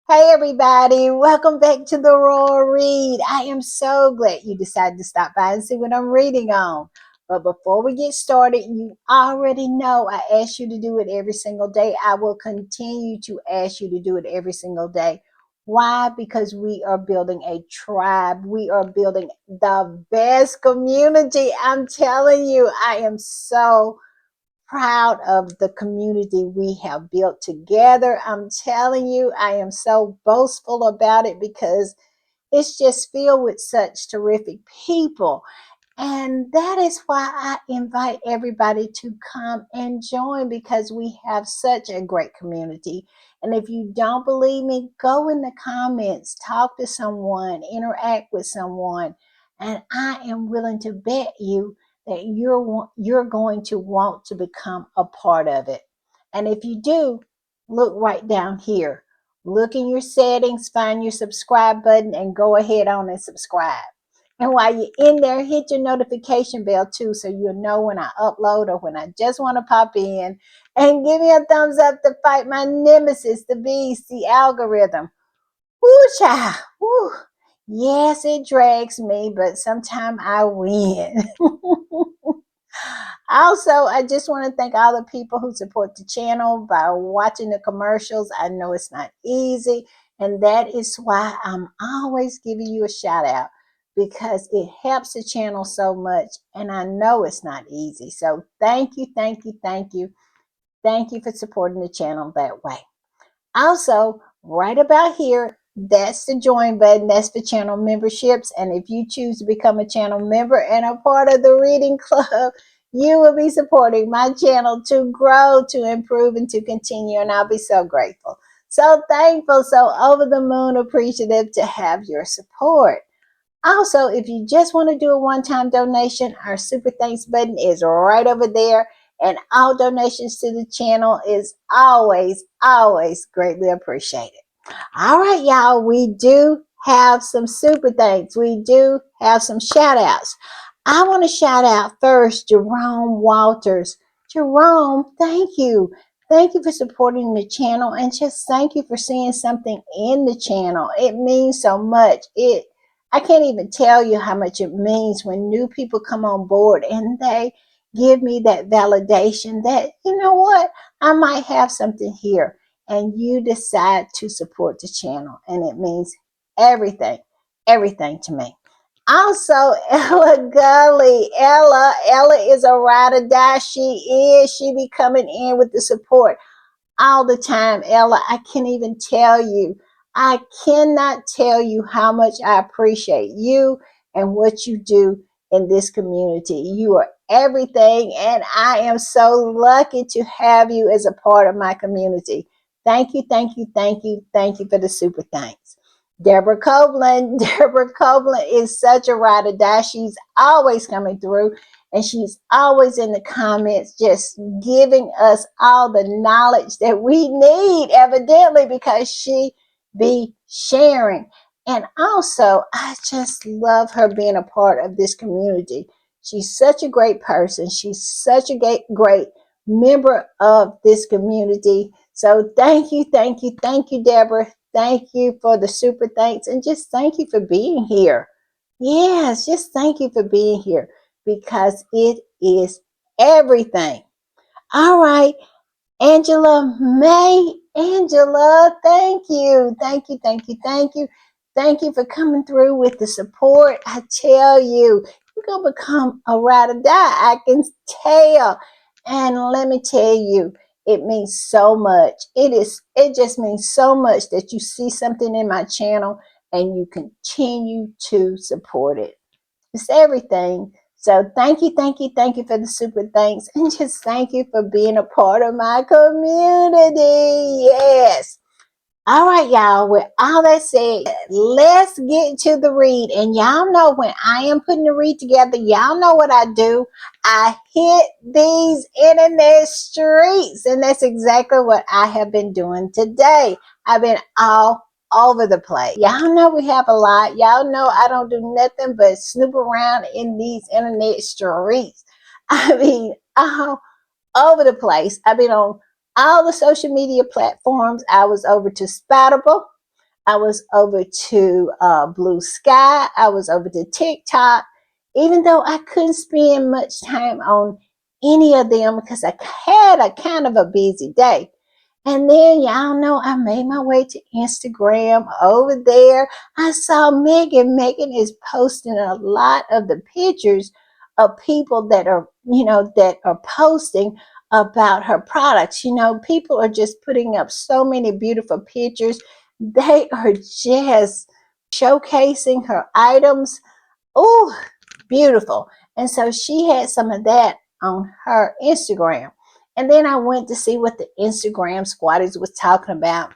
Hey everybody, welcome back to the Royal Read. I am so glad you decided to stop by and see what I'm reading on. But before we get started, you already know I ask you to do it every single day. I will continue to ask you to do it every single day. Why? Because we are building a tribe. We are building the best community. I'm telling you, I am so proud of the community we have built together. I'm telling you, I am so boastful about it because it's just filled with such terrific people. And that is why I invite everybody to come and join because we have such a great community. And if you don't believe me, go in the comments, talk to someone, interact with someone, and I am willing to bet you that you're going to want to become a part of it. And if you do, look right down here. Look in your settings, find your subscribe button, and go ahead on and subscribe. And while you're in there, hit your notification bell too so you'll know when I upload or when I just want to pop in. And give me a thumbs up to fight my nemesis, the beast, the algorithm. Woo, child. Woo. Yes, it drags me, but sometimes I win. Also, I just want to thank all the people who support the channel by watching the commercials. I know it's not easy, and that is why I'm always giving you a shout out because it helps the channel so much, and I know it's not easy. So thank you, thank you, thank you. Thank you for supporting the channel that way. Also, right about here, that's the join button. That's for channel memberships. And if you choose to become a channel member and a part of the reading club, you will be supporting my channel to grow, to improve, and to continue. And I'll be so grateful. So thankful, so over the moon appreciative to have your support. Also, if you just want to do a one-time donation, our super thanks button is right over there. And all donations to the channel is always greatly appreciated. All right, y'all, we do have some super thanks. We do have some shout outs. I want to shout out first Jerome Walters. Jerome, thank you. Thank you for supporting the channel and just thank you for seeing something in the channel. It means so much. I can't even tell you how much it means when new people come on board and they give me that validation that, you know what, I might have something here. And you decide to support the channel. And it means everything, everything to me. Also, Ella Gully. Ella is a ride or die. She is. She be coming in with the support all the time, Ella. I can't even tell you. I cannot tell you how much I appreciate you and what you do in this community. You are everything, and I am so lucky to have you as a part of my community. Thank you, thank you, thank you, thank you for the super thanks. Deborah Copeland. Deborah Copeland is such a ride or die. She's always coming through. And she's always in the comments just giving us all the knowledge that we need, evidently, because she be sharing. And also, I just love her being a part of this community. She's such a great person. She's such a great member of this community. So thank you, thank you, thank you, Deborah. Thank you for the super thanks. And just thank you for being here. Yes, just thank you for being here because it is everything. All right, Angela May. Angela, thank you. Thank you, thank you, thank you. Thank you for coming through with the support. I tell you, you're going to become a ride or die. I can tell. And let me tell you, it means so much. It just means so much that you see something in my channel and you continue to support it. It's everything. So thank you, thank you, thank you for the super thanks. And just thank you for being a part of my community. Yes. All right, y'all. With all that said, let's get to the read. And y'all know when I am putting the read together, y'all know what I do. I hit these internet streets. And that's exactly what I have been doing today. I've been all over the place. Y'all know we have a lot. Y'all know I don't do nothing but snoop around in these internet streets. I mean, all over the place. I've been on all the social media platforms. I was over to Spoutable. I was over to Blue Sky. I was over to TikTok, even though I couldn't spend much time on any of them because I had a kind of a busy day. And then y'all know I made my way to Instagram. Over there, I saw Meghan. Meghan is posting a lot of the pictures of people that are, that are posting about her products. People are just putting up so many beautiful pictures. They are just showcasing her items. Oh, beautiful. And so she had some of that on her Instagram. And then I went to see what the Instagram squatters was talking about.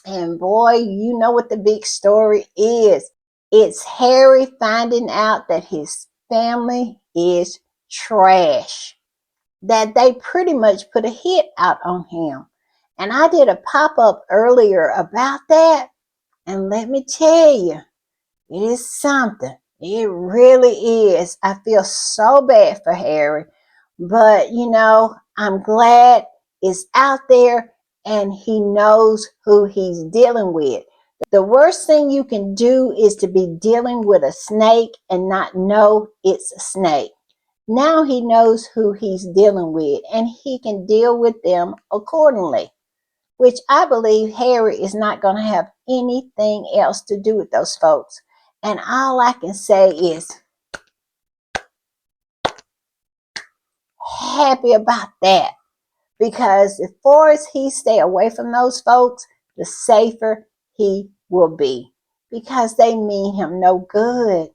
And boy, you know what the big story is. It's Harry finding out that his family is trash. That they pretty much put a hit out on him. And I did a pop-up earlier about that. And let me tell you, it is something. It really is. I feel so bad for Harry, but I'm glad it's out there and he knows who he's dealing with. The worst thing you can do is to be dealing with a snake and not know it's a snake. Now he knows who he's dealing with and he can deal with them accordingly, which I believe Harry is not going to have anything else to do with those folks. And all I can say is happy about that, because the farthest he stay away from those folks, the safer he will be, because they mean him no good.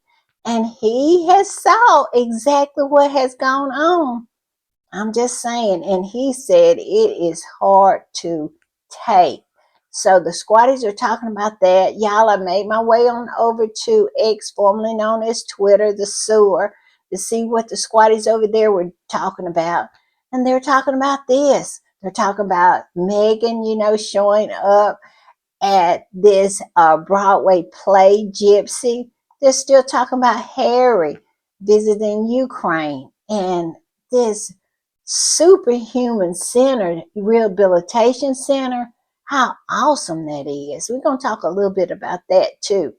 And he has saw exactly what has gone on. I'm just saying. And he said it is hard to take. So the squatties are talking about that. Y'all, I made my way on over to X, formerly known as Twitter, the sewer, to see what the squatties over there were talking about. And they're talking about this. They're talking about Meghan, showing up at this Broadway play, Gypsy. They're still talking about Harry visiting Ukraine and this superhuman center, rehabilitation center. How awesome that is. We're going to talk a little bit about that too.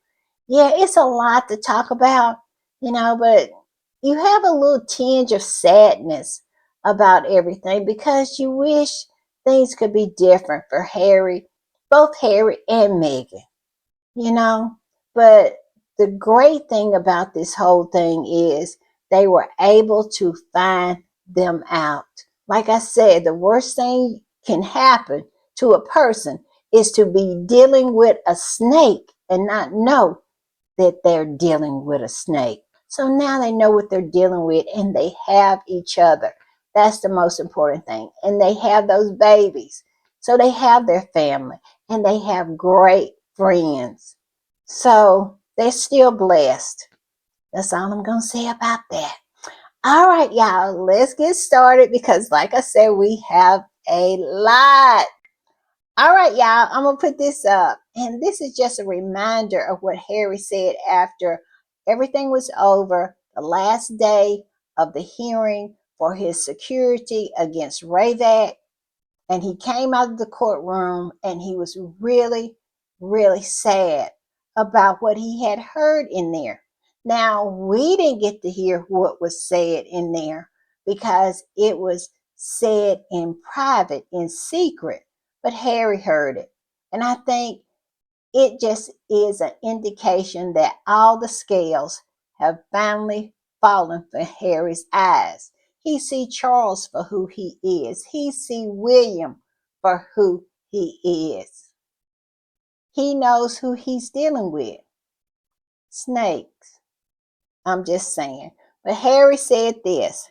Yeah, it's a lot to talk about, but you have a little tinge of sadness about everything because you wish things could be different for Harry, both Harry and Meghan, you know. But the great thing about this whole thing is they were able to find them out. Like I said, the worst thing can happen to a person is to be dealing with a snake and not know that they're dealing with a snake. So now they know what they're dealing with and they have each other. That's the most important thing. And they have those babies. So they have their family and they have great friends. So they're still blessed. That's all I'm going to say about that. All right, y'all, let's get started because, like I said, we have a lot. All right, y'all, I'm going to put this up. And this is just a reminder of what Harry said after everything was over, the last day of the hearing for his security against Ravak. And he came out of the courtroom and he was really, really sad about what he had heard in there. Now, we didn't get to hear what was said in there because it was said in private, in secret, but Harry heard it. And I think it just is an indication that all the scales have finally fallen from Harry's eyes. He see Charles for who he is. He see William for who he is. He knows who he's dealing with. Snakes. I'm just saying. But Harry said this.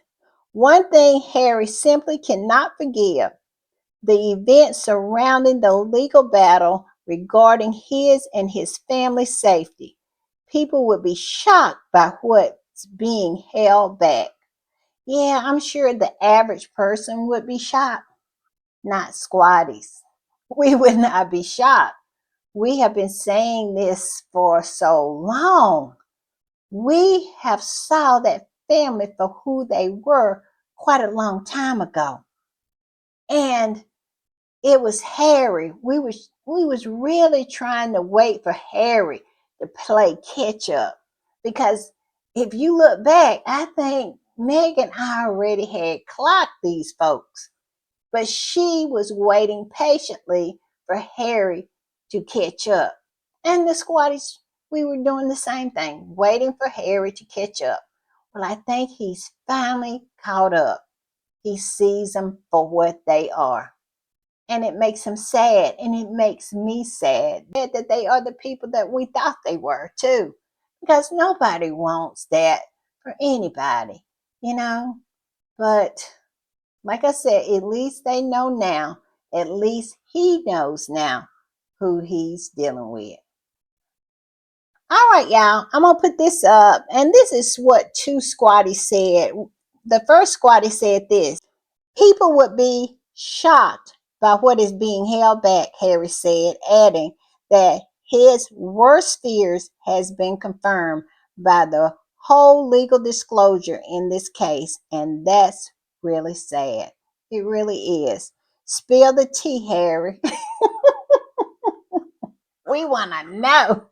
One thing Harry simply cannot forgive: the events surrounding the legal battle regarding his and his family's safety. People would be shocked by what's being held back. Yeah, I'm sure the average person would be shocked, not squatties. We would not be shocked. We have been saying this for so long. We have saw that family for who they were quite a long time ago. And it was Harry. We was really trying to wait for Harry to play catch up, because if you look back, I think Megan already had clocked these folks, but she was waiting patiently for Harry to catch up. And the squatties, we were doing the same thing, waiting for Harry to catch up. Well, I think he's finally caught up. He sees them for what they are. And it makes him sad, and it makes me sad that they are the people that we thought they were too. Because nobody wants that for anybody, you know? But like I said, at least they know now. At least he knows now who he's dealing with. All right, y'all. I'm gonna put this up, and this is what two squatties said. The first squatty said this: people would be shocked by what is being held back, Harry said, adding that his worst fears has been confirmed by the whole legal disclosure in this case, and that's really sad. It really is. Spill the tea, Harry. We want to know.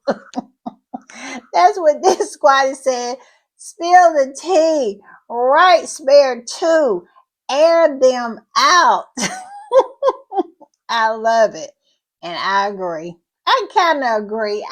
That's what this squatty said. Spill the tea. Right, spare two. Air them out. I love it. And I agree. I kind of agree.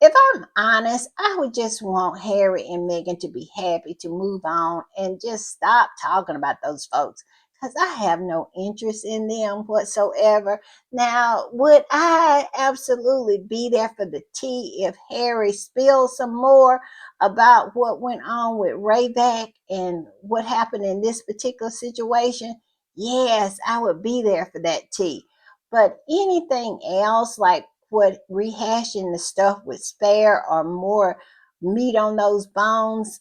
If I'm honest, I would just want Harry and Meghan to be happy, to move on and just stop talking about those folks, because I have no interest in them whatsoever. Now, would I absolutely be there for the tea if Harry spilled some more about what went on with Rayback and what happened in this particular situation? Yes, I would be there for that tea. But anything else, like what rehashing the stuff with spare or more meat on those bones,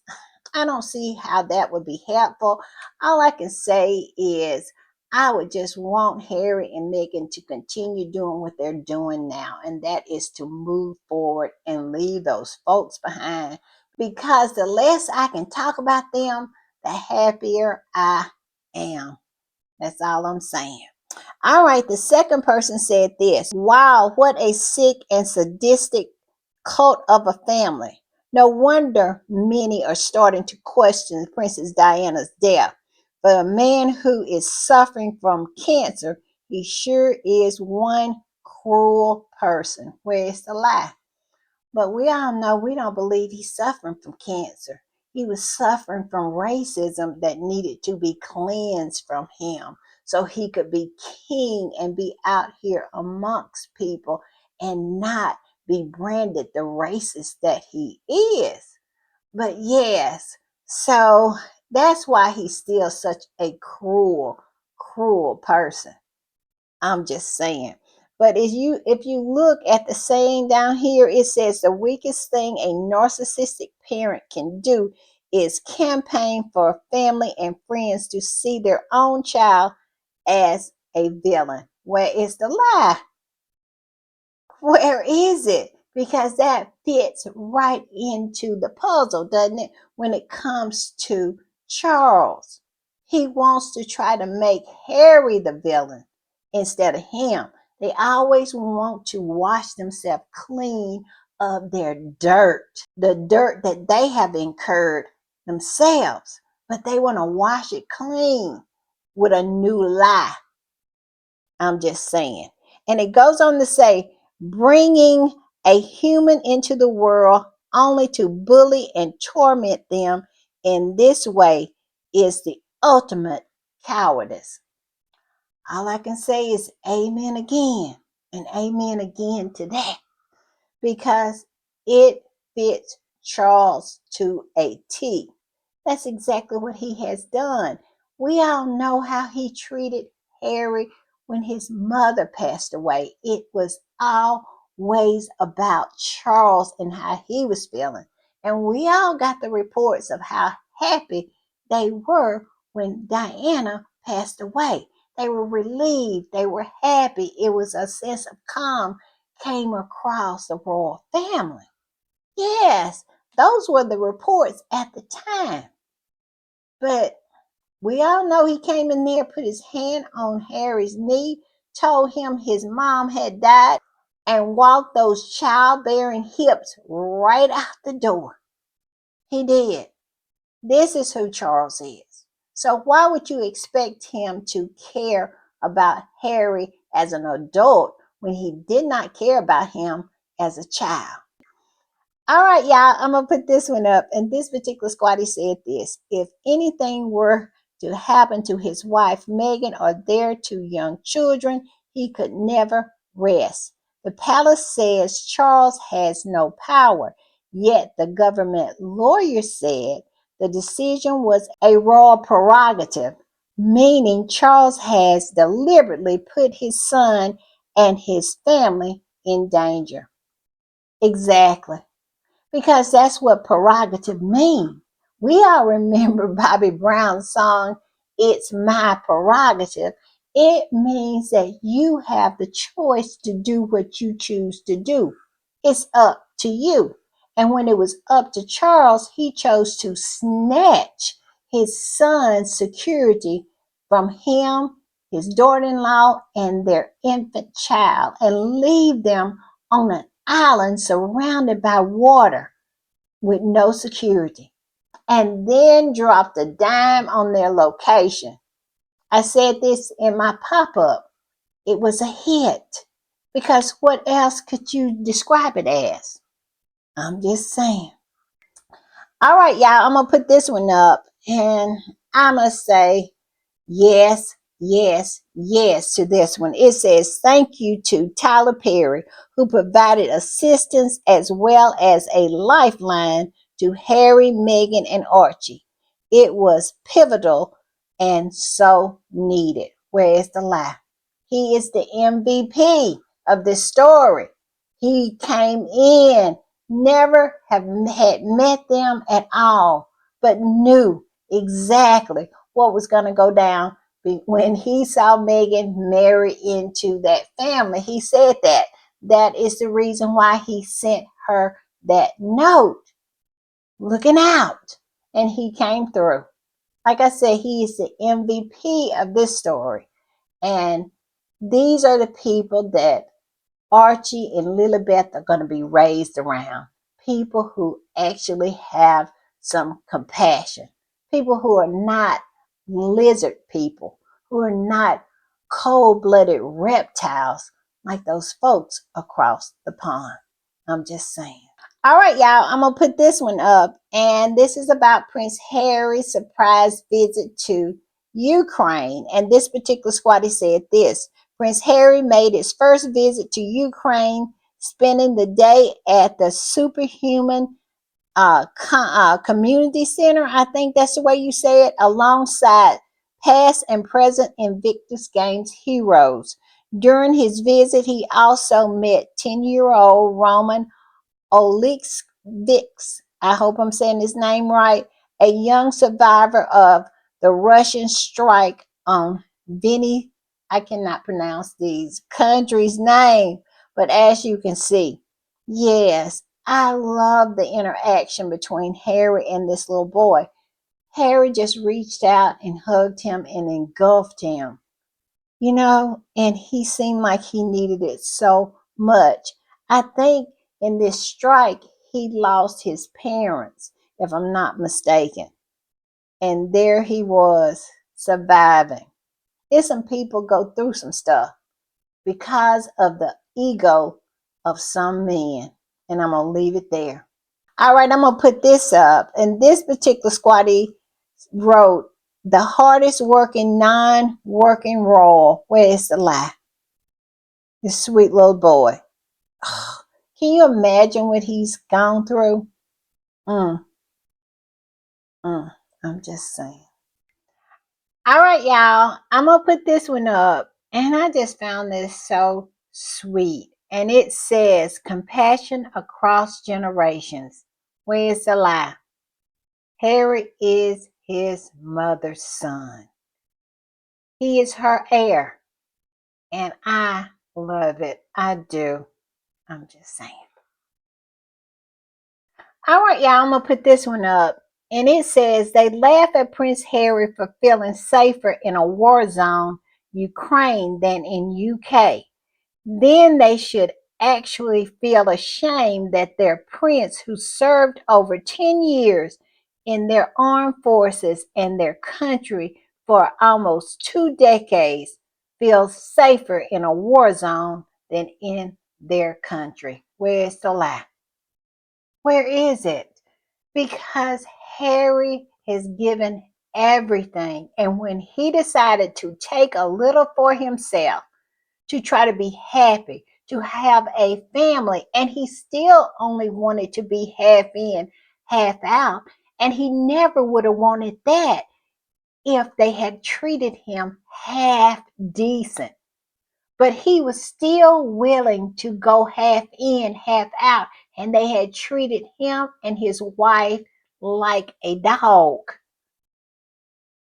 I don't see how that would be helpful. All I can say is I would just want Harry and Meghan to continue doing what they're doing now, and that is to move forward and leave those folks behind, because the less I can talk about them, the happier I am. That's all I'm saying. All right, the second person said this: wow, what a sick and sadistic cult of a family. No wonder many are starting to question Princess Diana's death. For a man who is suffering from cancer, he sure is one cruel person. Where's the lie? But we all know we don't believe he's suffering from cancer. He was suffering from racism that needed to be cleansed from him so he could be king and be out here amongst people and not be branded the racist that he is. But yes, so that's why he's still such a cruel, cruel person. I'm just saying. But if you look at the saying down here, it says the weakest thing a narcissistic parent can do is campaign for family and friends to see their own child as a villain. Where is the lie? Where is it? Because that fits right into the puzzle, doesn't it? When it comes to Charles, he wants to try to make Harry the villain instead of him. They always want to wash themselves clean of their dirt, the dirt that they have incurred themselves, but they want to wash it clean with a new lie. I'm just saying. And it goes on to say, bringing a human into the world only to bully and torment them in this way is the ultimate cowardice. All I can say is amen again and amen again to that, because it fits Charles to a T. That's exactly what he has done. We all know how he treated Harry when his mother passed away. It was always about Charles and how he was feeling. And we all got the reports of how happy they were when Diana passed away. They were relieved, they were happy. It was a sense of calm came across the royal family. Yes, those were the reports at the time. But We all know he came in there, put his hand on Harry's knee, told him his mom had died, and walked those childbearing hips right out the door. He did. This is who Charles is. So why would you expect him to care about Harry as an adult when he did not care about him as a child? All right, y'all, I'm going to put this one up. And this particular squatty said this: if anything were to happen to his wife, Meghan, or their two young children, he could never rest. The palace says Charles has no power, yet the government lawyer said the decision was a royal prerogative, meaning Charles has deliberately put his son and his family in danger. Exactly, because that's what prerogative means. We all remember Bobby Brown's song, It's My Prerogative. It means that you have the choice to do what you choose to do. It's up to you. And when it was up to Charles, he chose to snatch his son's security from him, his daughter-in-law, and their infant child, and leave them on an island surrounded by water with no security, and then dropped a dime on their location. I said this in my pop-up. It was a hit, because what else could you describe it as? I'm just saying. All right, y'all, I'm going to put this one up, and I must say yes, yes, yes to this one. It says, thank you to Tyler Perry, who provided assistance as well as a lifeline to Harry, Meghan, and Archie. It was pivotal and so needed. Where is the lie? He is the MVP of this story. He came in, never had met them at all, but knew exactly what was going to go down when he saw Meghan marry into that family. He said that. That is the reason why he sent her that note, looking out. And he came through. Like I said, he is the MVP of this story. And these are the people that Archie and Lilibeth are going to be raised around. People who actually have some compassion. People who are not lizard people, who are not cold-blooded reptiles like those folks across the pond. I'm just saying. All right, y'all, I'm going to put this one up. And this is about Prince Harry's surprise visit to Ukraine. And this particular squatty said this: Prince Harry made his first visit to Ukraine, spending the day at the Superhuman Community Center. I think that's the way you say it, alongside past and present Invictus Games heroes. During his visit, he also met 10-year-old Roman Oleksandr, I hope I'm saying his name right, a young survivor of the Russian strike on Vinny. I cannot pronounce these countries' name, but as you can see, yes, I love the interaction between Harry and this little boy. Harry just reached out and hugged him and engulfed him, and he seemed like he needed it so much. I think in this strike, he lost his parents, if I'm not mistaken. And there he was, surviving. There's some people go through some stuff because of the ego of some men. And I'm going to leave it there. All right, I'm going to put this up. And this particular squatty wrote, the hardest working non-working role. Where is the lie? This sweet little boy. Can you imagine what he's gone through? Mm, I'm just saying. All right, y'all. I'm going to put this one up. And I just found this so sweet. And it says, compassion across generations. Where's the lie? Harry is his mother's son. He is her heir. And I love it. I do. I'm just saying. All right, y'all. I'm going to put this one up. And it says they laugh at Prince Harry for feeling safer in a war zone, Ukraine, than in UK. Then they should actually feel ashamed that their prince, who served over 10 years in their armed forces and their country for almost 2 decades, feels safer in a war zone than in their country. Where's the lie? Where is it? Because Harry has given everything. And when he decided to take a little for himself, to try to be happy, to have a family, and he still only wanted to be half in, half out. And he never would have wanted that if they had treated him half decent. But he was still willing to go half in, half out, and they had treated him and his wife like a dog.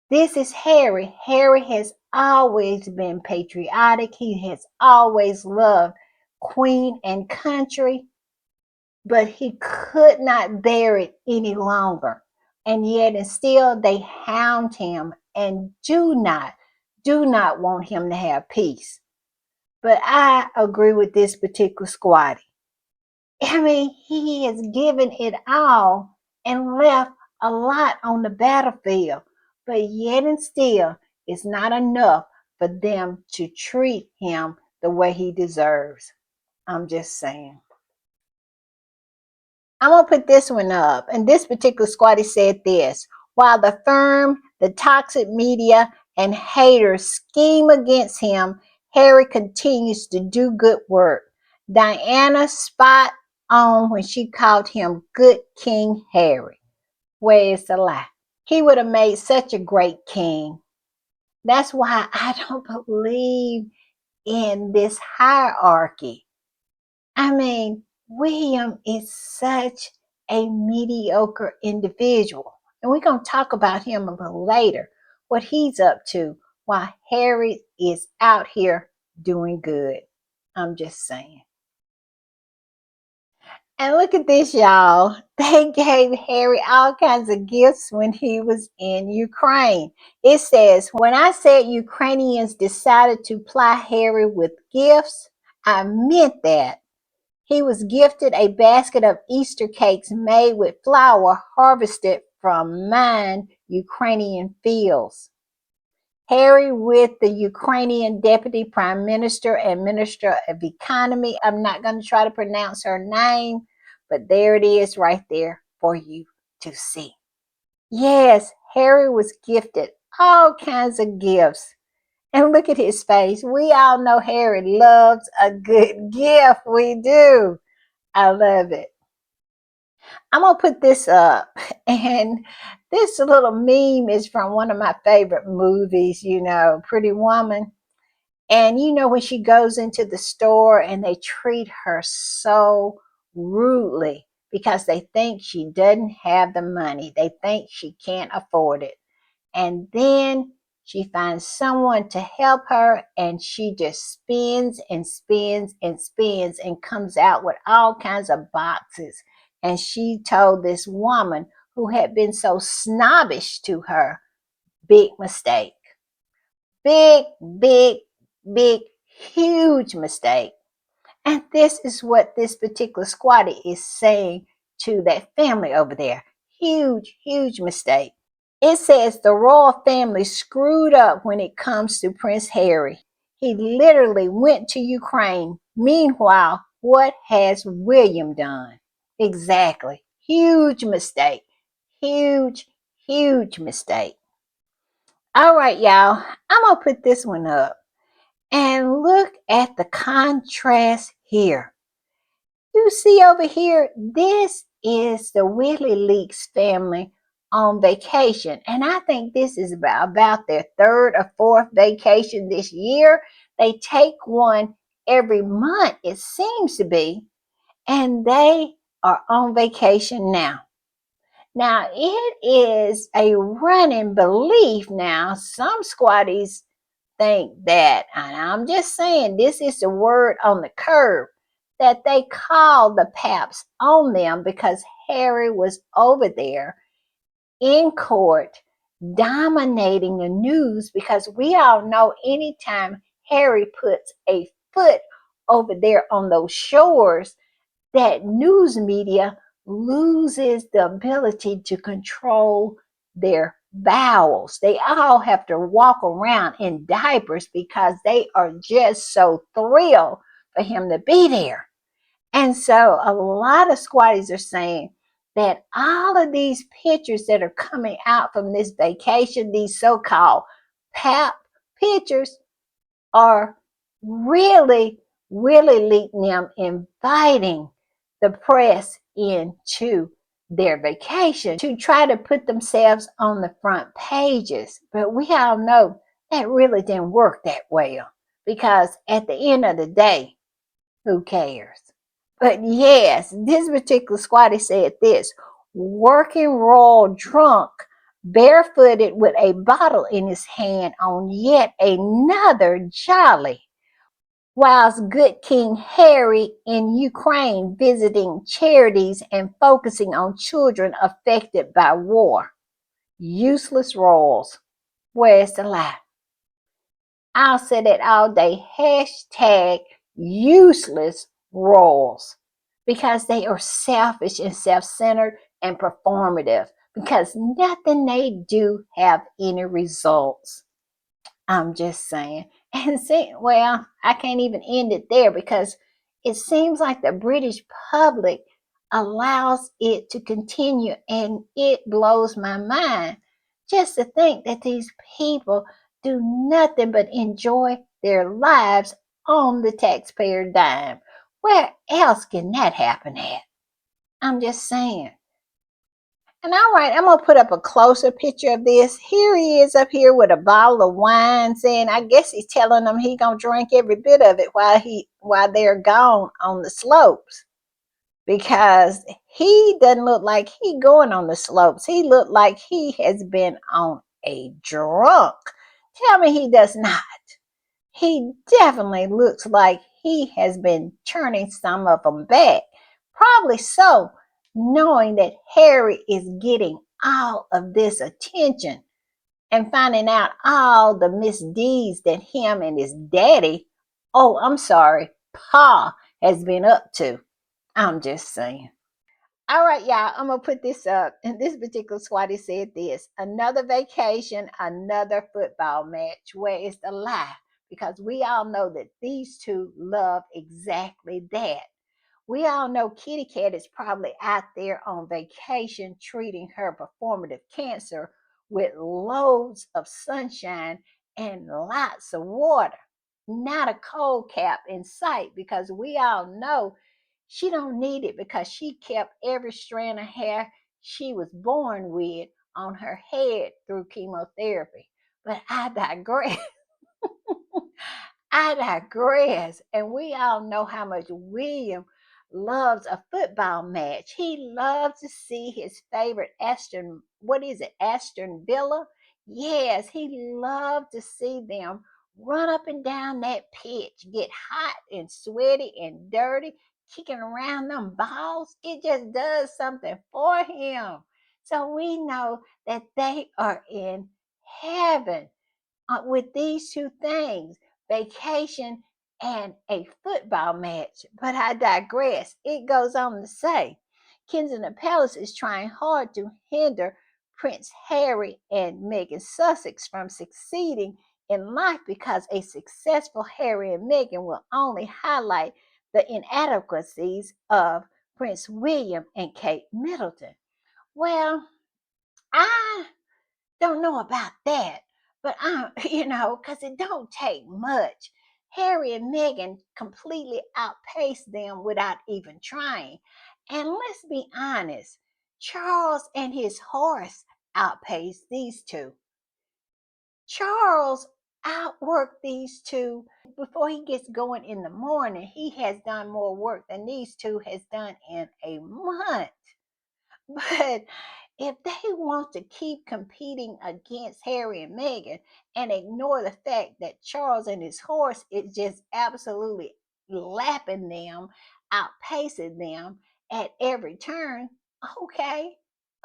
This is Harry. Harry has always been patriotic. He has always loved Queen and country, but he could not bear it any longer. And yet, and still, they hound him and do not want him to have peace. But I agree with this particular squatty. I mean, he has given it all and left a lot on the battlefield, but yet and still, it's not enough for them to treat him the way he deserves. I'm just saying. I'm going to put this one up. And this particular squatty said this: while the firm, the toxic media, and haters scheme against him, Harry continues to do good work. Diana spot on when she called him good King Harry. Where is the lie? He would have made such a great king. That's why I don't believe in this hierarchy. I mean, William is such a mediocre individual. And we're going to talk about him a little later, what he's up to, while Harry is out here doing good. I'm just saying. And look at this, y'all. They gave Harry all kinds of gifts when he was in Ukraine. It says, when I said Ukrainians decided to ply Harry with gifts, I meant that. He was gifted a basket of Easter cakes made with flour harvested from mined Ukrainian fields. Harry with the Ukrainian Deputy Prime Minister and Minister of Economy. I'm not going to try to pronounce her name, but there it is right there for you to see. Yes, Harry was gifted all kinds of gifts. And look at his face. We all know Harry loves a good gift. We do. I love it. I'm going to put this up. And this little meme is from one of my favorite movies, Pretty Woman. And when she goes into the store and they treat her so rudely because they think she doesn't have the money, they think she can't afford it. And then she finds someone to help her, and she just spins and spins and spins and comes out with all kinds of boxes. And she told this woman who had been so snobbish to her, big mistake. Big, big, big, huge mistake. And this is what this particular squatty is saying to that family over there. Huge, huge mistake. It says the royal family screwed up when it comes to Prince Harry. He literally went to Ukraine. Meanwhile, what has William done? Exactly. Huge mistake. Huge, huge mistake. All right, y'all. I'm going to put this one up. And look at the contrast here. You see over here, this is the WikiLeaks family on vacation. And I think this is about their third or fourth vacation this year. They take one every month, it seems to be, and they are on vacation now. Now, it is a running belief now. Some squatties think that, and I'm just saying, this is the word on the curb, that they called the paps on them because Harry was over there in court, dominating the news, because we all know anytime Harry puts a foot over there on those shores, that news media loses the ability to control their bowels. They all have to walk around in diapers because they are just so thrilled for him to be there. And so a lot of squatties are saying that all of these pictures that are coming out from this vacation, these so-called pap pictures, are really, really leading them, inviting the press into their vacation to try to put themselves on the front pages. But we all know that really didn't work that well, because at the end of the day, who cares? But yes, this particular squatty said this: working royal drunk, barefooted with a bottle in his hand on yet another jolly, whilst good King Harry in Ukraine visiting charities and focusing on children affected by war. Useless royals. Where's the lie? I'll say that all day. Hashtag useless royals, because they are selfish and self-centered and performative, because nothing they do have any results. I'm just saying. And see, well, I can't even end it there, because it seems like the British public allows it to continue, and it blows my mind just to think that these people do nothing but enjoy their lives on the taxpayer dime. Where else can that happen at? I'm just saying. And all right, I'm gonna put up a closer picture of this. Here he is up here with a bottle of wine, saying, I guess he's telling them he gonna drink every bit of it while they're gone on the slopes. Because he doesn't look like he going on the slopes. He looked like he has been on a drunk. Tell me he does not. He definitely looks like he has been turning some of them back. Probably so, knowing that Harry is getting all of this attention and finding out all the misdeeds that him and his daddy, oh, I'm sorry, Pa, has been up to. I'm just saying. All right, y'all, I'm going to put this up. And this particular swatty said this: another vacation, another football match. Where is the lie? Because we all know that these two love exactly that. We all know Kitty Cat is probably out there on vacation treating her performative cancer with loads of sunshine and lots of water. Not a cold cap in sight, because we all know she don't need it, because she kept every strand of hair she was born with on her head through chemotherapy. But I digress. I digress. And we all know how much William loves a football match. He loves to see his favorite Aston Villa? Yes, he loved to see them run up and down that pitch, get hot and sweaty and dirty, kicking around them balls. It just does something for him. So we know that they are in heaven with these two things: vacation and a football match. But I digress. It goes on to say Kensington Palace is trying hard to hinder Prince Harry and Meghan Sussex from succeeding in life, because a successful Harry and Meghan will only highlight the inadequacies of Prince William and Kate Middleton. Well, I don't know about that, but because it don't take much. Harry and Meghan completely outpaced them without even trying. And let's be honest, Charles and his horse outpaced these two. Charles outworked these two before he gets going in the morning. He has done more work than these two has done in a month. But if they want to keep competing against Harry and Meghan and ignore the fact that Charles and his horse is just absolutely lapping them, outpacing them at every turn, okay,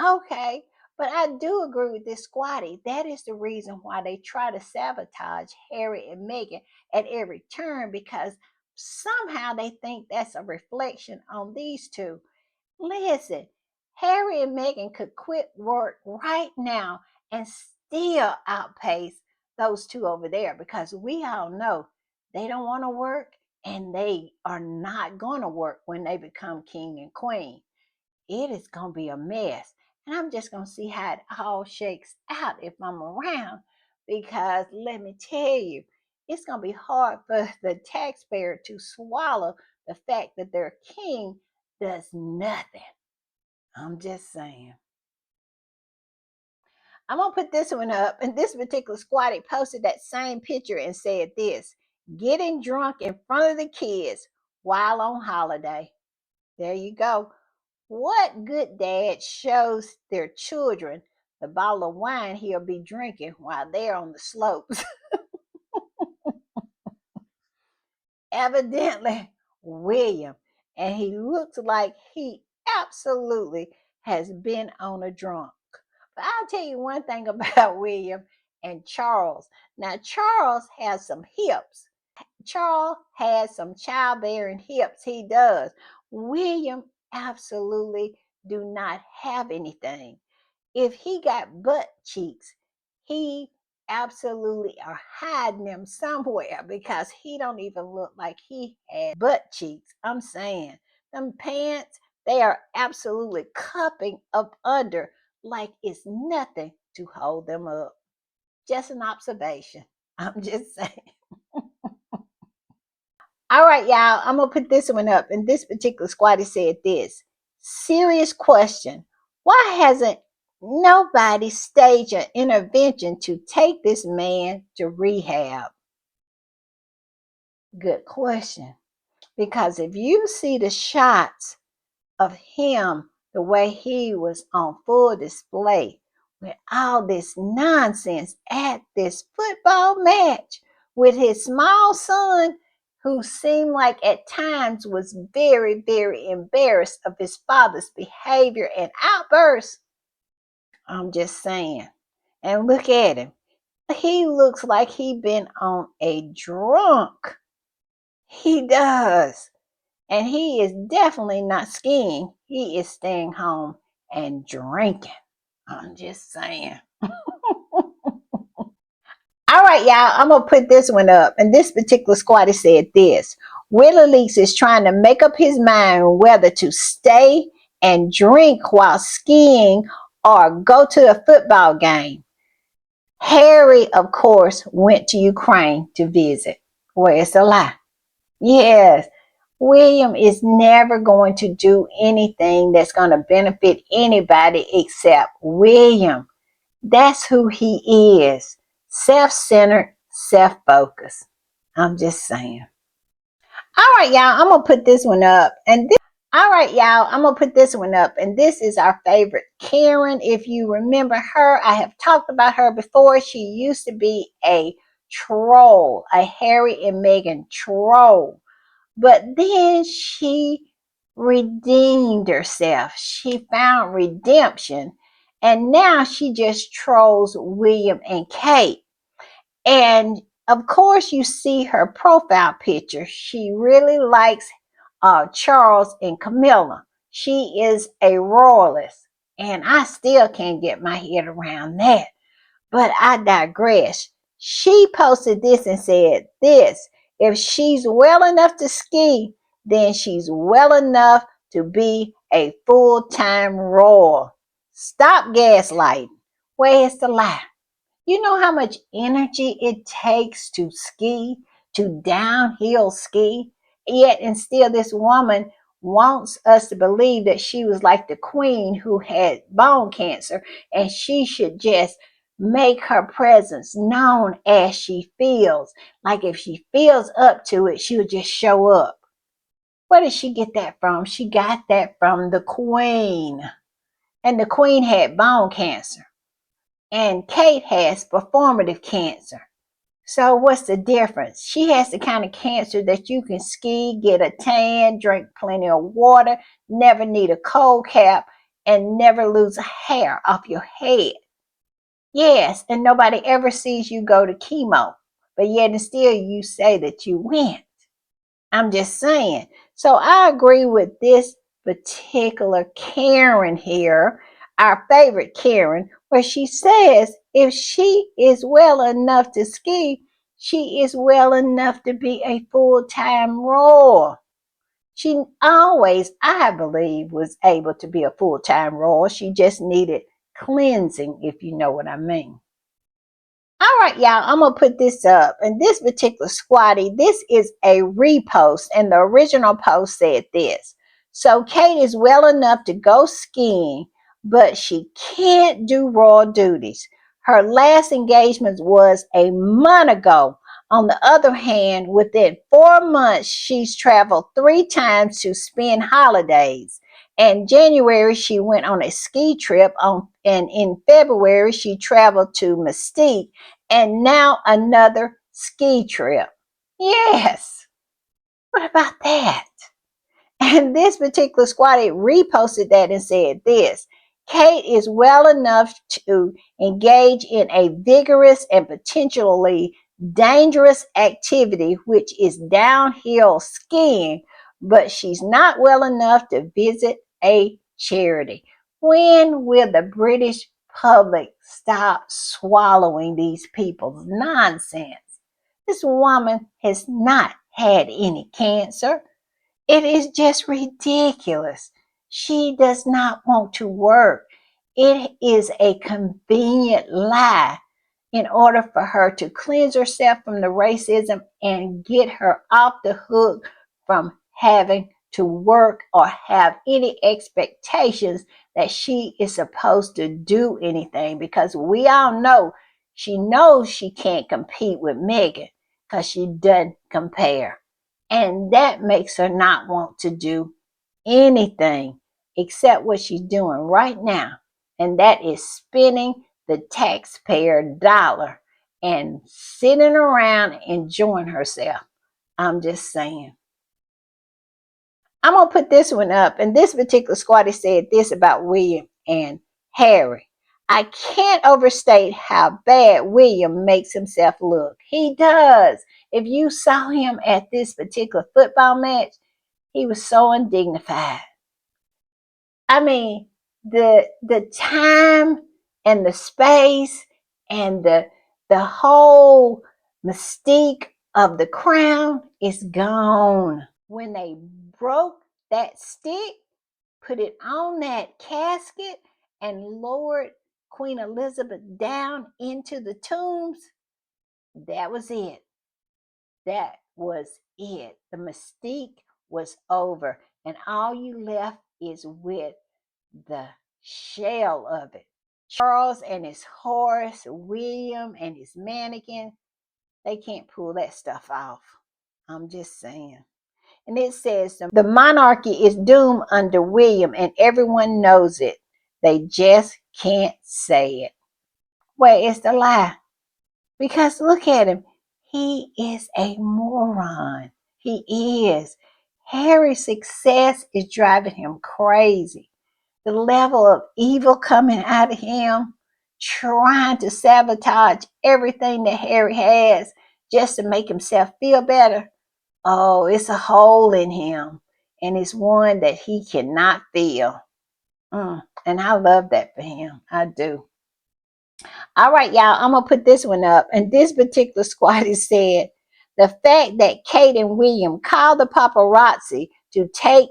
okay. But I do agree with this squatty. That is the reason why they try to sabotage Harry and Meghan at every turn, because somehow they think that's a reflection on these two. Listen, Harry and Meghan could quit work right now and still outpace those two over there, because we all know they don't want to work and they are not going to work when they become king and queen. It is going to be a mess. And I'm just going to see how it all shakes out if I'm around, because let me tell you, it's going to be hard for the taxpayer to swallow the fact that their king does nothing. I'm just saying. I'm gonna put this one up, and this particular squatty posted that same picture and said this: getting drunk in front of the kids while on holiday. There you go. What good dad shows their children the bottle of wine he'll be drinking while they're on the slopes? Evidently, William. And he looks like he absolutely has been on a drunk. But I'll tell you one thing about William and Charles. Now, Charles has some hips. Charles has some childbearing hips. He does. William absolutely do not have anything. If he got butt cheeks, he absolutely are hiding them somewhere, because he don't even look like he had butt cheeks. I'm saying them pants, they are absolutely cupping up under like it's nothing to hold them up. Just an observation. I'm just saying. All right, y'all, I'm going to put this one up. And this particular squatty said this: serious question. Why hasn't nobody staged an intervention to take this man to rehab? Good question. Because if you see the shots of him, the way he was on full display with all this nonsense at this football match with his small son, who seemed like at times was very, very embarrassed of his father's behavior and outbursts. I'm just saying. And look at him. He looks like he been on a drunk. He does. And he is definitely not skiing. He is staying home and drinking. I'm just saying. All right, y'all, I'm going to put this one up. And this particular squatter said this: Willie Leaks is trying to make up his mind whether to stay and drink while skiing or go to a football game. Harry, of course, went to Ukraine to visit. Well, it's a lie. Yes, William is never going to do anything that's going to benefit anybody except William. That's who he is. Self-centered, self-focused. I'm just saying. All right, y'all, I'm going to put this one up. All right, y'all, I'm going to put this one up. And this is our favorite Karen. If you remember her, I have talked about her before. She used to be a troll, a Harry and Meghan troll. But then she redeemed herself. She found redemption. And now she just trolls William and Kate. And of course, you see her profile picture. She really likes Charles and Camilla. She is a royalist. And I still can't get my head around that. But I digress. She posted this and said this: if she's well enough to ski, then she's well enough to be a full-time royal. Stop gaslighting. Where's the lie? You know how much energy it takes to ski, to downhill ski? Yet and still this woman wants us to believe that she was like the queen who had bone cancer, and she should just make her presence known as she feels. Like if she feels up to it, she would just show up. Where did she get that from? She got that from the queen. And the queen had bone cancer. And Kate has performative cancer. So what's the difference? She has the kind of cancer that you can ski, get a tan, drink plenty of water, never need a cold cap, and never lose a hair off your head. Yes, and nobody ever sees you go to chemo, but yet and still you say that you went. I'm just saying. So I agree with this particular Karen here, our favorite Karen, where she says if she is well enough to ski, she is well enough to be a full-time royal. She always, I believe, was able to be a full-time royal. She just needed cleansing, if you know what I mean. All right, y'all, I'm going to put this up. And this particular squatty, this is a repost. And the original post said this. So Kate is well enough to go skiing, but she can't do royal duties. Her last engagement was a month ago. On the other hand, within 4 months, she's traveled 3 times to spend holidays. In January, she went on a ski trip and in February, she traveled to Mystique and now another ski trip. Yes. What about that? And this particular squatty reposted that and said this. Kate is well enough to engage in a vigorous and potentially dangerous activity, which is downhill skiing, but she's not well enough to visit a charity. When will the British public stop swallowing these people's nonsense? This woman has not had any cancer. It is just ridiculous. She does not want to work. It is a convenient lie in order for her to cleanse herself from the racism and get her off the hook from having to work or have any expectations that she is supposed to do anything, because we all know she knows she can't compete with Meghan because she doesn't compare. And that makes her not want to do anything except what she's doing right now. And that is spending the taxpayer dollar and sitting around enjoying herself. I'm just saying. I'm going to put this one up. And this particular squatty said this about William and Harry. I can't overstate how bad William makes himself look. He does. If you saw him at this particular football match, he was so undignified. I mean, the time and the space and the whole mystique of the crown is gone. When they broke that stick, put it on that casket, and lowered Queen Elizabeth down into the tombs, that was it. That was it. The mystique was over, and all you left is with the shell of it. Charles and his horse, William and his mannequin, they can't pull that stuff off. I'm just saying. And it says the monarchy is doomed under William, and everyone knows it. They just can't say it. Where is the lie? Because look at him. He is a moron. He is. Harry's success is driving him crazy. The level of evil coming out of him, trying to sabotage everything that Harry has just to make himself feel better. Oh, it's a hole in him, and it's one that he cannot fill. And I love that for him. I do. All right, y'all, I'm going to put this one up. And this particular squatty said, the fact that Kate and William called the paparazzi to take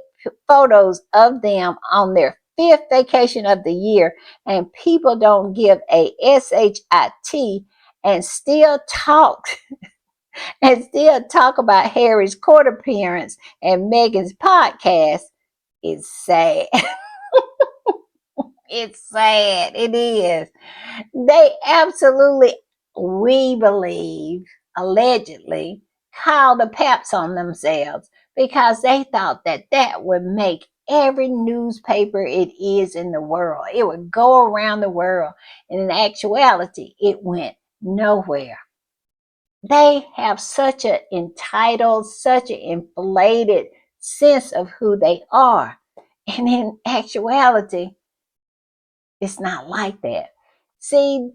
photos of them on their 5th vacation of the year, and people don't give a shit and still talk about Harry's court appearance and Meghan's podcast is sad. It's sad. It is. They absolutely, we believe, allegedly, called the paps on themselves because they thought that that would make every newspaper it is in the world. It would go around the world. And in actuality, it went nowhere. They have such an entitled, such an inflated sense of who they are. And in actuality, It's not like that. See,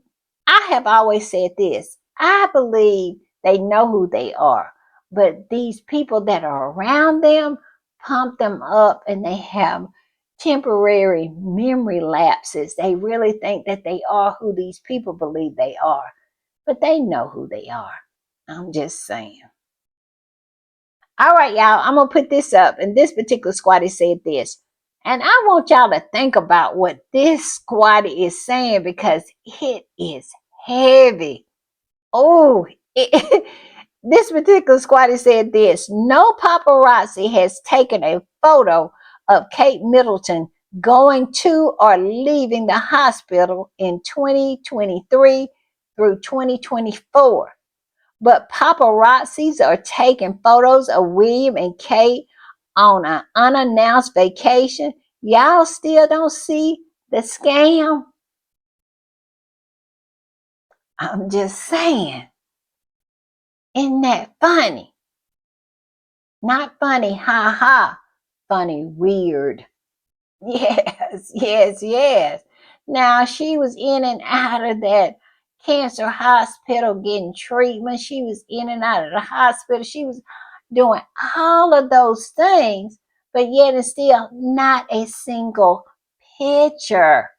I have always said this. I believe they know who they are, but these people that are around them pump them up and they have temporary memory lapses. They really think that they are who these people believe they are, but they know who they are. I'm just saying. All right, y'all, I'm going to put this up. And this particular squatty said this. And I want y'all to think about what this squatty is saying because it is heavy. Oh, this particular squatty said this. No paparazzi has taken a photo of Kate Middleton going to or leaving the hospital in 2023 through 2024. But paparazzis are taking photos of William and Kate on an unannounced vacation. Y'all still don't see the scam? I'm just saying. Isn't that funny? Not funny, ha ha. Funny, weird. Yes, yes, yes. Now she was in and out of that cancer hospital getting treatment. She was in and out of the hospital. She was doing all of those things, but yet and still not a single picture.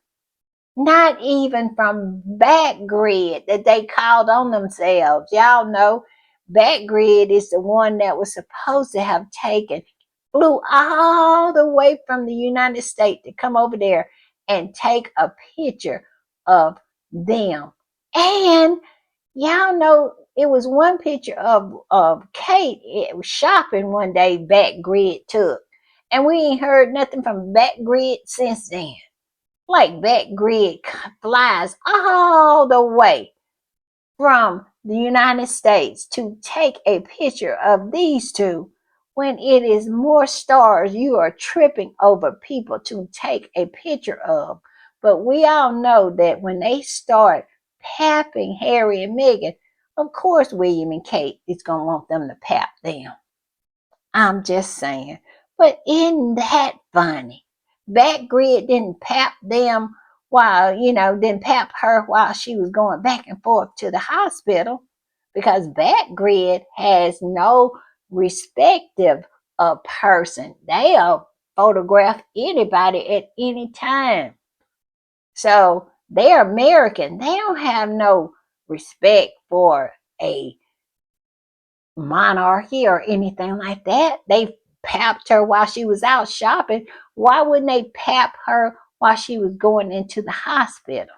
Not even from Backgrid that they called on themselves. Y'all know Backgrid is the one that was supposed to have flew all the way from the United States to come over there and take a picture of them. And y'all know it was one picture of Kate. It was shopping one day Backgrid took. And we ain't heard nothing from Backgrid since then. Like Backgrid flies all the way from the United States to take a picture of these two when it is more stars you are tripping over people to take a picture of. But we all know that when they start papping Harry and Meghan, of course William and Kate is going to want them to pap them. I'm just saying. But isn't that funny? Backgrid didn't pap them while, didn't pap her while she was going back and forth to the hospital because Backgrid has no respective person. They'll photograph anybody at any time. So they're American. They don't have no respect for a Monarchy or anything like that. They papped her while she was out shopping. Why wouldn't they pap her while she was going into the hospital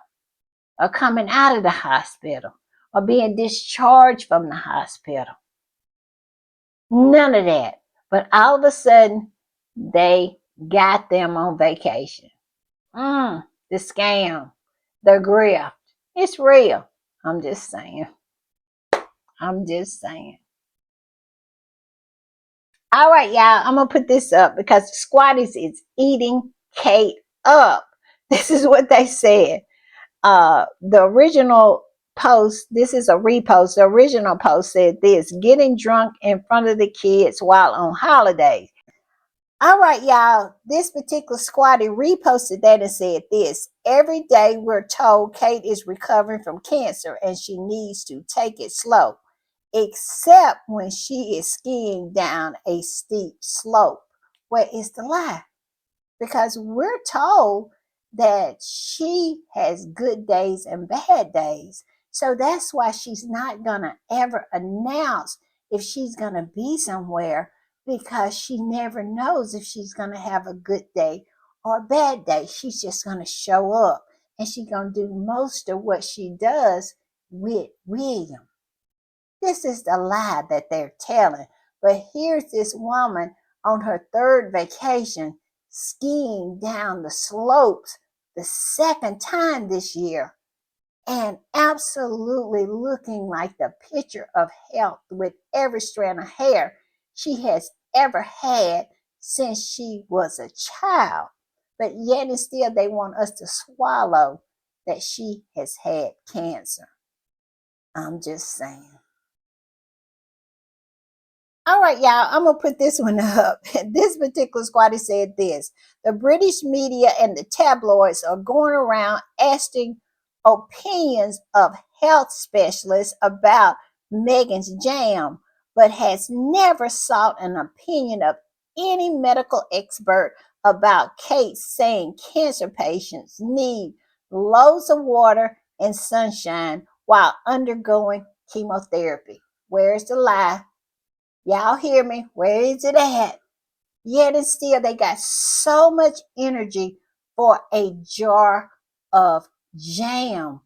or coming out of the hospital or being discharged from the hospital? None of that. But all of a sudden, they got them on vacation. The scam, the grift. It's real. I'm just saying. I'm just saying. All right, y'all, I'm going to put this up because the Squatties is eating Kate up. This is what they said. The original post, this is a repost. The original post said this: getting drunk in front of the kids while on holidays. All right, y'all, this particular Squatty reposted that and said this: every day we're told Kate is recovering from cancer and she needs to take it slow, except when she is skiing down a steep slope. Where is the lie? Because we're told that she has good days and bad days. So that's why she's not going to ever announce if she's going to be somewhere, because she never knows if she's going to have a good day or a bad day. She's just going to show up and she's going to do most of what she does with William. This is the lie that they're telling. But here's this woman on her third vacation skiing down the slopes the second time this year and absolutely looking like the picture of health with every strand of hair she has ever had since she was a child. But yet and still they want us to swallow that she has had cancer. I'm just saying. All right, y'all, I'm going to put this one up. This particular squatty said this: the British media and the tabloids are going around asking opinions of health specialists about Meghan's jam, but has never sought an opinion of any medical expert about Kate saying cancer patients need loads of water and sunshine while undergoing chemotherapy. Where's the lie? Y'all hear me? Where is it at? Yet and still, they got so much energy for a jar of jam.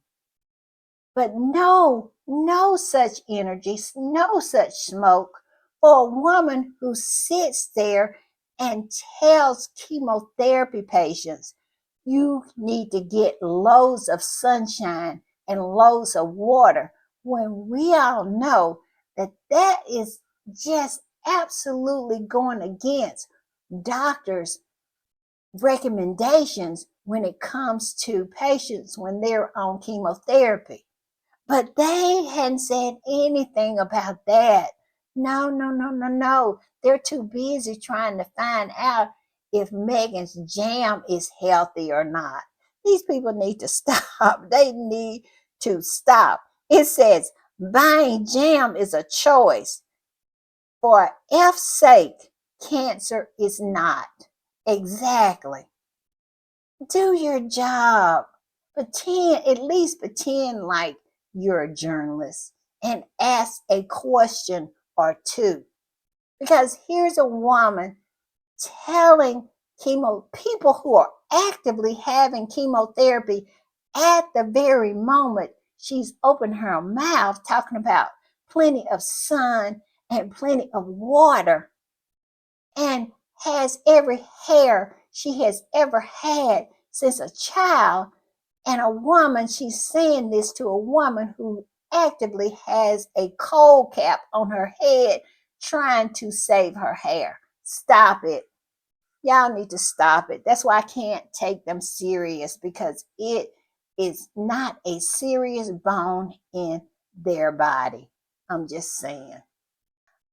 But no such energy, no such smoke for a woman who sits there and tells chemotherapy patients, you need to get loads of sunshine and loads of water, when we all know that that is just absolutely going against doctors' recommendations when it comes to patients when they're on chemotherapy. But they hadn't said anything about that. No, no, no, no, no. They're too busy trying to find out if Meghan's jam is healthy or not. These people need to stop. They need to stop. It says buying jam is a choice. For F's sake, cancer is not. Exactly. Do your job. Pretend, at least pretend like you're a journalist and ask a question or two. Because here's a woman telling people who are actively having chemotherapy at the very moment she's opened her mouth talking about plenty of sun and plenty of water, and has every hair she has ever had since a child. And a woman, she's saying this to a woman who actively has a cold cap on her head trying to save her hair. Stop it. Y'all need to stop it. That's why I can't take them serious, because it is not a serious bone in their body. I'm just saying.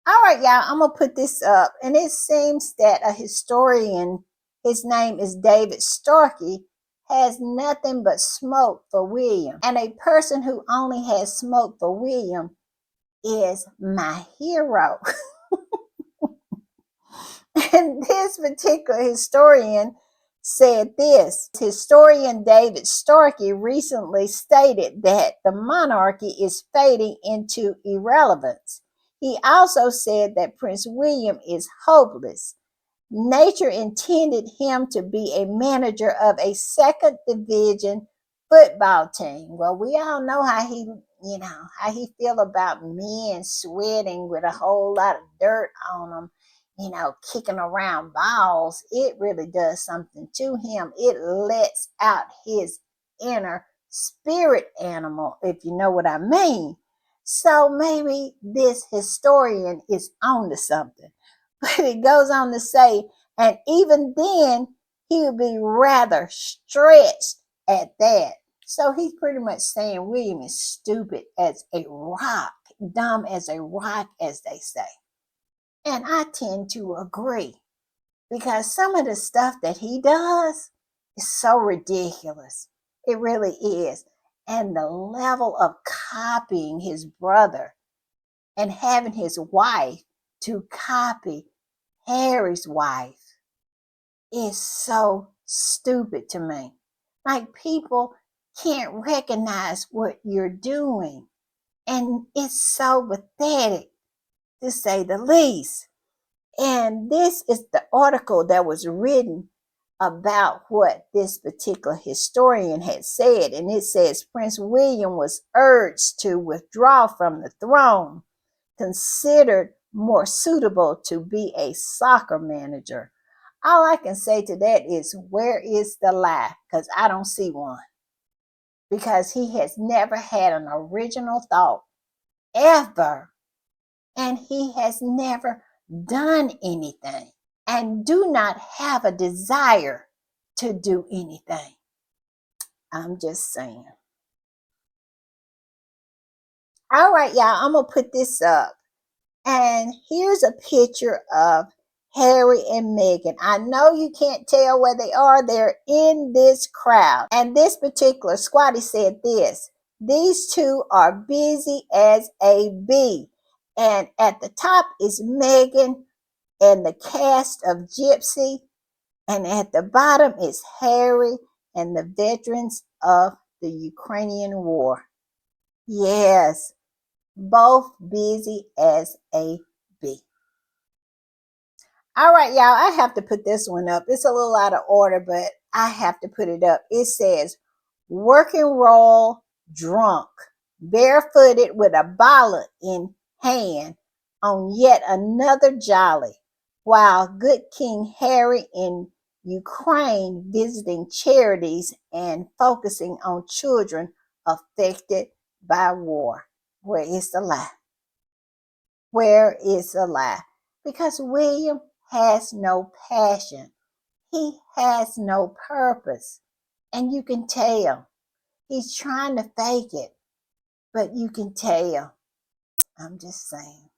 All right, y'all, I'm going to put this up. And it seems that a historian, his name is David Starkey, has nothing but smoke for William. And a person who only has smoke for William is my hero. And this particular historian said this: historian David Starkey recently stated that the monarchy is fading into irrelevance. He also said that Prince William is hopeless. Nature intended him to be a manager of a second division football team. Well, we all know how he feel about men sweating with a whole lot of dirt on them, kicking around balls. It really does something to him. It lets out his inner spirit animal, if you know what I mean. So maybe this historian is on to something. But it goes on to say, and even then, he would be rather stretched at that. So he's pretty much saying William is stupid as a rock, dumb as a rock, as they say. And I tend to agree, because some of the stuff that he does is so ridiculous. It really is. And the level of copying his brother and having his wife to copy Harry's wife is so stupid to me. Like, people can't recognize what you're doing. And it's so pathetic, to say the least. And this is the article that was written about what this particular historian had said. And it says Prince William was urged to withdraw from the throne, considered more suitable to be a soccer manager. All I can say to that is, where is the lie? Because I don't see one. Because he has never had an original thought, ever. And he has never done anything, and do not have a desire to do anything. I'm just saying. All right, y'all, I'm going to put this up. And here's a picture of Harry and Meghan. I know you can't tell where they are. They're in this crowd. And this particular squatty said this: these two are busy as a bee. And at the top is Meghan and the cast of Gypsy. And at the bottom is Harry and the veterans of the Ukrainian war. Yes, both busy as a bee. All right, y'all, I have to put this one up. It's a little out of order, but I have to put it up. It says, working roll drunk, barefooted with a bottle in hand on yet another jolly, while good King Harry in Ukraine visiting charities and focusing on children affected by war. Where is the lie? Where is the lie? Because William has no passion. He has no purpose. And you can tell. He's trying to fake it, but you can tell. I'm just saying.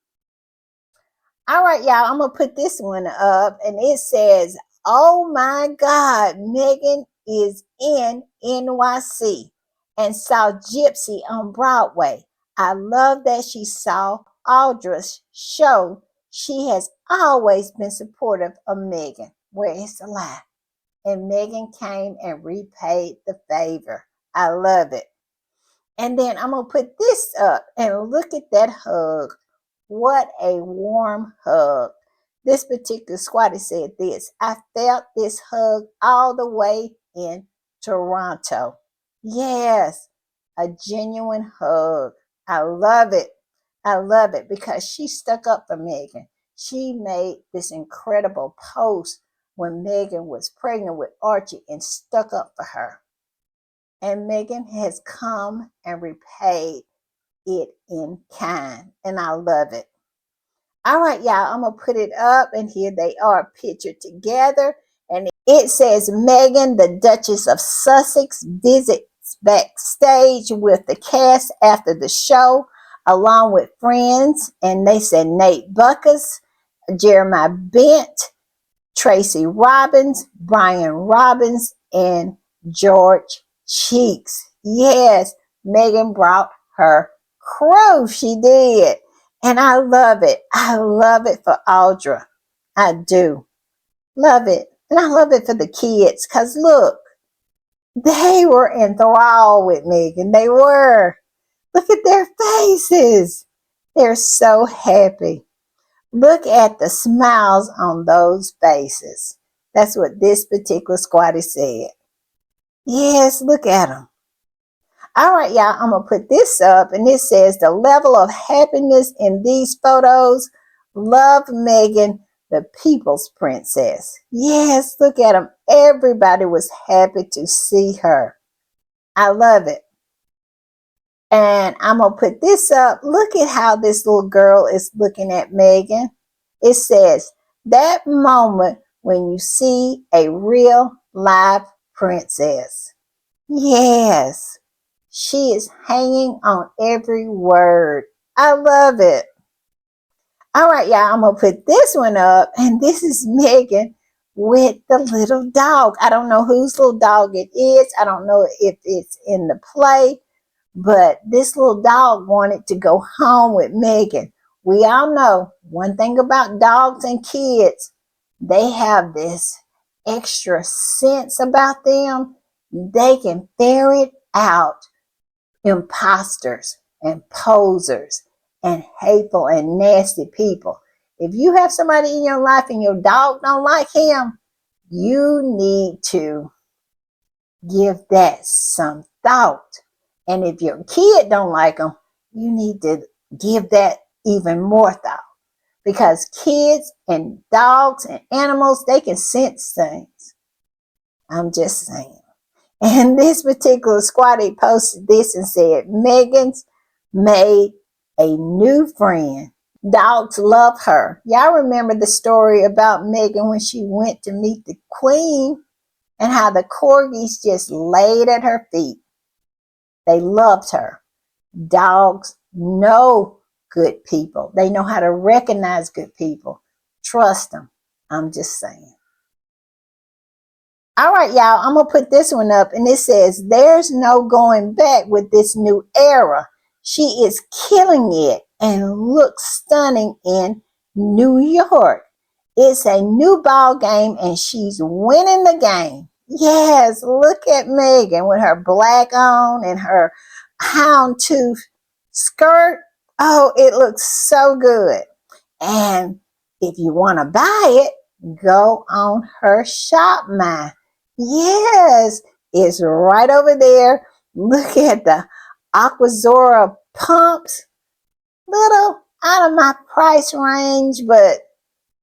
All right, y'all, I'm going to put this one up, and it says, oh my God, Meghan is in NYC and saw Gypsy on Broadway. I love that she saw Audra's show. She has always been supportive of Meghan. Where is the lie? And Meghan came and repaid the favor. I love it. And then I'm going to put this up, and look at that hug. What a warm hug. This particular squatter said this: I felt this hug all the way in Toronto. Yes, a genuine hug. I love it. I love it because she stuck up for Meghan. She made this incredible post when Meghan was pregnant with Archie and stuck up for her. And Meghan has come and repaid it in kind. And I love it. All right, y'all, I'm going to put it up, and here they are pictured together. And it says, Meghan, the Duchess of Sussex, visits backstage with the cast after the show, along with friends. And they said Nate Buckus, Jeremiah Bent, Tracy Robbins, Brian Robbins, and George Cheeks. Yes, Meghan brought her crew. She did. And I love it. I love it for Audra. I do. Love it. And I love it for the kids because look, they were enthralled with Meghan. They were. Look at their faces. They're so happy. Look at the smiles on those faces. That's what this particular squatty said. Yes, look at them. All right, y'all, I'm going to put this up, and it says the level of happiness in these photos. Love Meghan, the people's princess. Yes, look at them. Everybody was happy to see her. I love it. And I'm going to put this up. Look at how this little girl is looking at Meghan. It says, that moment when you see a real live princess. Yes, she is hanging on every word. I love it. All right, y'all, I'm going to put this one up, and this is Meghan with the little dog. I don't know whose little dog it is. I don't know if it's in the play. But this little dog wanted to go home with Meghan. We all know one thing about dogs and kids, they have this extra sense about them. They can ferret out imposters and posers and hateful and nasty people. If you have somebody in your life and your dog don't like him, you need to give that some thought. And if your kid don't like them, you need to give that even more thought. Because kids and dogs and animals, they can sense things. I'm just saying. And this particular squatty posted this and said, Meghan's made a new friend. Dogs love her. Y'all remember the story about Meghan when she went to meet the queen and how the corgis just laid at her feet. They loved her. Dogs know good people. They know how to recognize good people. Trust them. I'm just saying. All right, y'all, I'm going to put this one up, and it says, there's no going back with this new era. She is killing it and looks stunning in New York. It's a new ball game, and she's winning the game. Yes, look at Meghan with her black on and her houndstooth skirt. Oh, it looks so good. And if you want to buy it, go on her shop, my. Yes, it's right over there. Look at the Aquazora pumps. Little out of my price range, but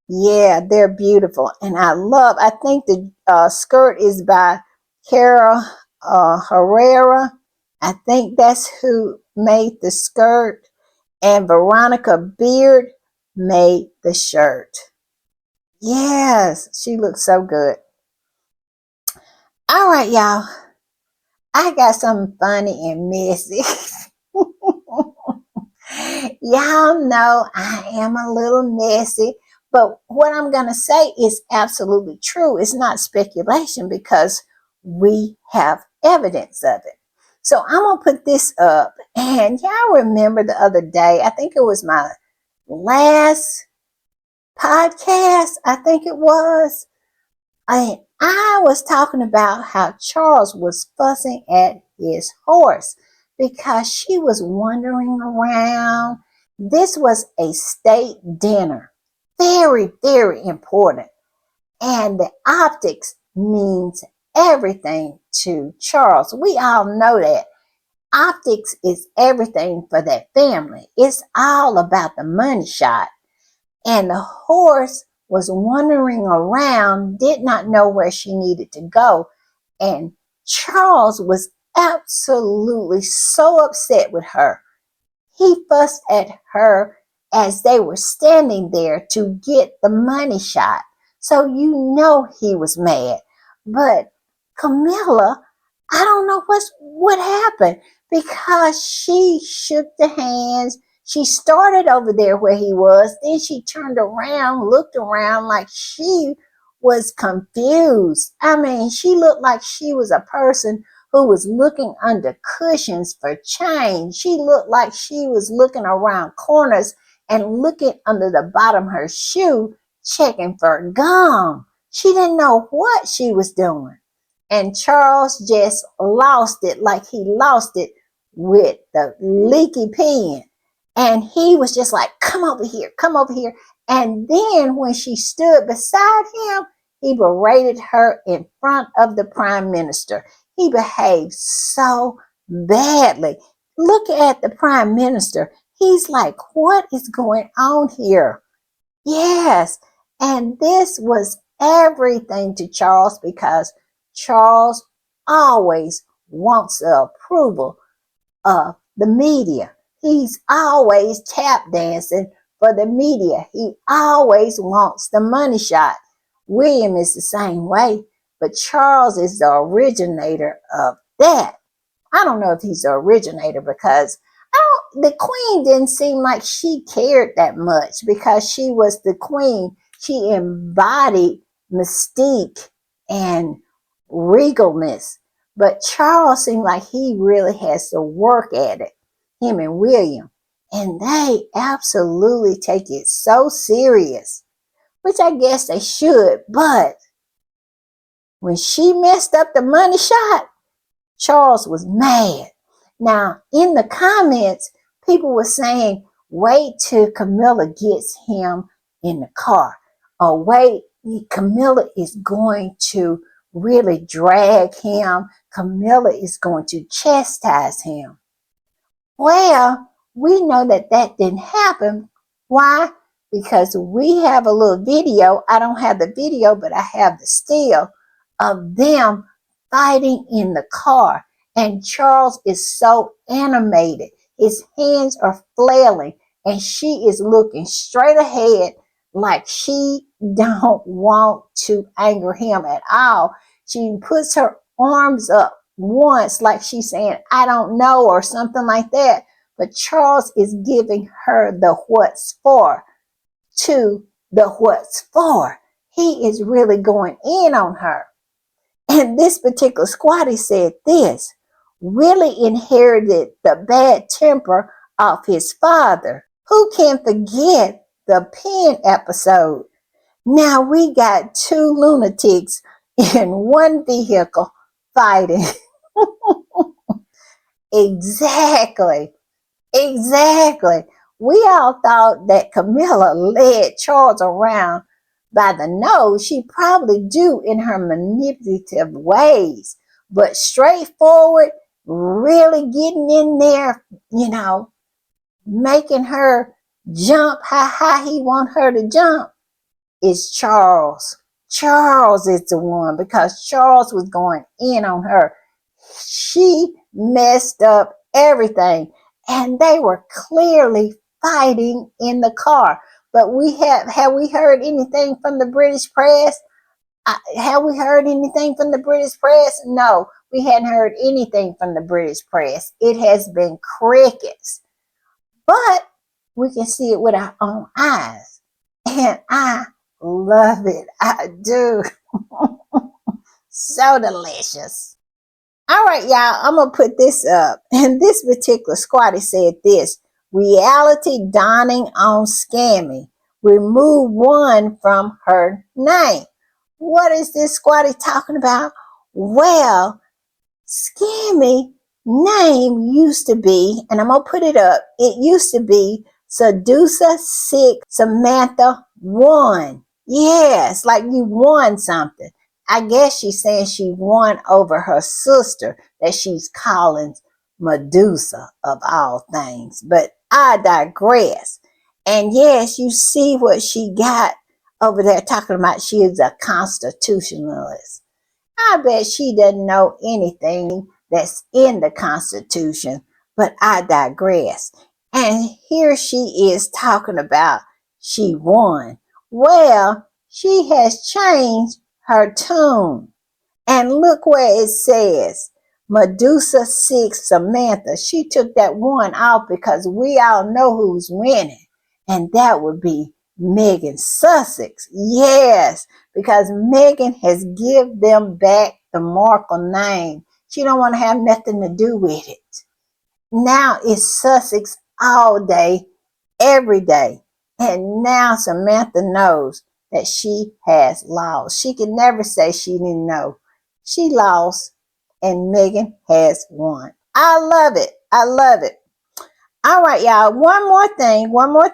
yeah, they're beautiful. And I think the skirt is by Cara Herrera. I think that's who made the skirt. And Veronica Beard made the shirt. Yes, she looks so good. All right, y'all. I got something funny and messy. Y'all know I am a little messy, but what I'm going to say is absolutely true. It's not speculation because we have evidence of it. So I'm going to put this up, and y'all remember the other day, I think it was my last podcast, I think it was. I was talking about how Charles was fussing at his horse because she was wandering around. This was a state dinner. Very, very important. And the optics means everything to Charles. We all know that. Optics is everything for that family. It's all about the money shot. And the horse was wandering around, did not know where she needed to go. And Charles was absolutely so upset with her. He fussed at her as they were standing there to get the money shot. So you know he was mad. But Camilla, I don't know what happened because she shook the hands. She started over there where he was. Then she turned around, looked around like she was confused. I mean, she looked like she was a person who was looking under cushions for change. She looked like she was looking around corners and looking under the bottom of her shoe, checking for gum. She didn't know what she was doing. And Charles just lost it like he lost it with the leaky pen. And he was just like, come over here, come over here. And then when she stood beside him, he berated her in front of the prime minister. He behaved so badly. Look at the prime minister. He's like, what is going on here? Yes. And this was everything to Charles because Charles always wants the approval of the media. He's always tap dancing for the media. He always wants the money shot. William is the same way, but Charles is the originator of that. I don't know if he's the originator because the queen didn't seem like she cared that much because she was the queen. She embodied mystique and regalness. But Charles seemed like he really has to work at it, him and William. And they absolutely take it so serious, which I guess they should. But when she messed up the money shot, Charles was mad. Now, in the comments, people were saying, wait till Camilla gets him in the car. Or wait, Camilla is going to really drag him. Camilla is going to chastise him. Well, we know that that didn't happen. Why? Because we have a little video. I don't have the video, but I have the still of them fighting in the car. And Charles is so animated. His hands are flailing and she is looking straight ahead like she don't want to anger him at all. She puts her arms up once like she's saying, I don't know, or something like that. but Charles is giving her the what's for to the what's for. He is really going in on her. And this particular squatty said this: Willie inherited the bad temper of his father. Who can forget the pen episode? Now we got two lunatics in one vehicle fighting. Exactly. Exactly. We all thought that Camilla led Charles around by the nose. She probably do in her manipulative ways, but straightforward, really getting in there, making her jump how high he want her to jump is Charles. Charles is the one, because Charles was going in on her. She messed up everything, and they were clearly fighting in the car. But have we heard anything from the British press? Have we heard anything from the British press? No, we hadn't heard anything from the British press. It has been crickets. But we can see it with our own eyes. And I love it. I do. So delicious. All right, y'all, I'm going to put this up. And this particular squatty said this: reality dawning on Scammy. Remove one from her name. What is this squatty talking about? Well, Scammy name used to be, and I'm going to put it up, it used to be Seducer 6 Samantha 1. Yes, like you won something. I guess she's saying she won over her sister that she's calling Medusa of all things. But I digress. And yes, you see what she got over there talking about. She is a constitutionalist. I bet she doesn't know anything that's in the Constitution, but I digress. And here she is talking about she won. Well, she has changed her tune. And look where it says Medusa 6 Samantha. She took that one off because we all know who's winning. And that would be Meghan Sussex. Yes, because Meghan has give them back the Markle name. She don't want to have nothing to do with it. Now it's Sussex all day, every day. And now Samantha knows that she has lost. She can never say she didn't know. She lost and Meghan has won. I love it. I love it. All right, y'all. One more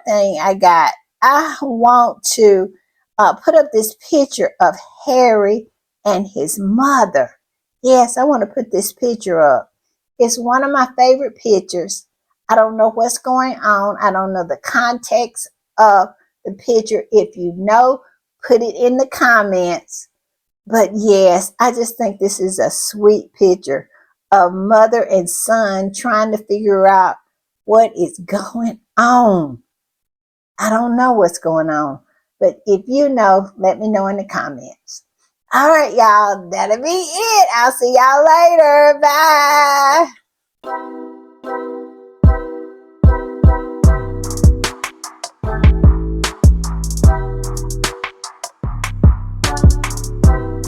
thing I got. I want to put up this picture of Harry and his mother. Yes, I want to put this picture up. It's one of my favorite pictures. I don't know what's going on. I don't know the context of the picture. If you know, put it in the comments. But yes, I just think this is a sweet picture of mother and son trying to figure out what is going on. I don't know what's going on, but if you know, let me know in the comments. All right, y'all, that'll be it. I'll see y'all later. Bye.